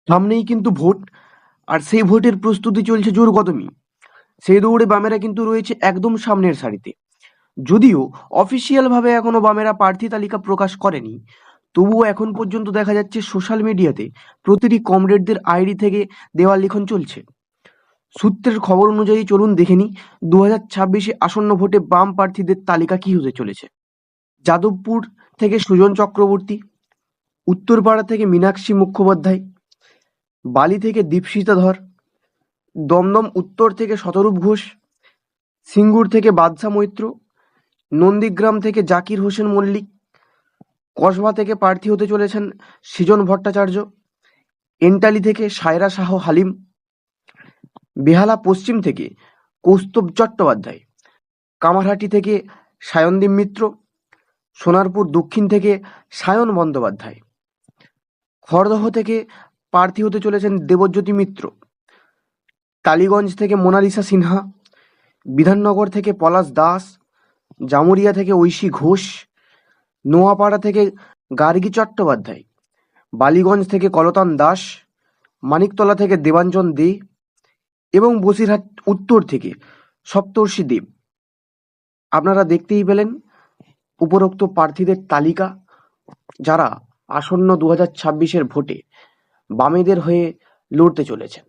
সামনেই কিন্তু ভোট, আর সেই ভোটের প্রস্তুতি চলছে জোর কদমে। সেই দৌড়ে বামেরা কিন্তু রয়েছে একদম সামনের সারিতে। যদিও অফিসিয়াল ভাবে এখনো বামেরা প্রার্থী তালিকা প্রকাশ করেনি, তবুও এখন পর্যন্ত দেখা যাচ্ছে সোশ্যাল মিডিয়াতে প্রতিটি কমরেডদের আইডি থেকে দেওয়াল লিখন চলছে। সূত্রের খবর অনুযায়ী চলুন দেখে নিই 2026-এ আসন্ন ভোটে বাম প্রার্থীদের তালিকা কি হতে চলেছে। যাদবপুর থেকে সুজন চক্রবর্তী, উত্তরপাড়া থেকে মীনাক্ষী মুখোপাধ্যায়, বালি থেকে দীপশিতা ধর, দমদম উত্তর থেকে শতরূপ ঘোষ, সিঙ্গুর থেকে বাদশা মৈত্র, নন্দীগ্রাম থেকে জাকির হোসেন মল্লিক, কসবা থেকে প্রার্থী হতে চলেছেন সৃজন ভট্টাচার্য, এন্টালি থেকে সায়রা শাহ হালিম, বেহালা পশ্চিম থেকে কৌস্তব চট্টোপাধ্যায়, কামারহাটি থেকে সায়নদীপ মিত্র, সোনারপুর দক্ষিণ থেকে সায়ন বন্দ্যোপাধ্যায়, খড়দহ থেকে প্রার্থী হতে চলেছেন দেবজ্যোতি মিত্র, টালিগঞ্জ থেকে মোনালিসা সিনহা, বিধাননগর থেকে পলাশ দাস, জামুরিয়া থেকে ঐশী ঘোষ, নোয়াপাড়া থেকে গার্গী চট্টোপাধ্যায়, বালিগঞ্জ থেকে কলতান দাস, মানিকতলা থেকে দেবাঞ্জন দে এবং বসিরহাট উত্তর থেকে সপ্তর্ষি দেব। আপনারা দেখতেই পেলেন উপরোক্ত প্রার্থীদের তালিকা, যারা আসন্ন 2026-এর ভোটে বামেদের হয়ে লড়তে চলেছেন।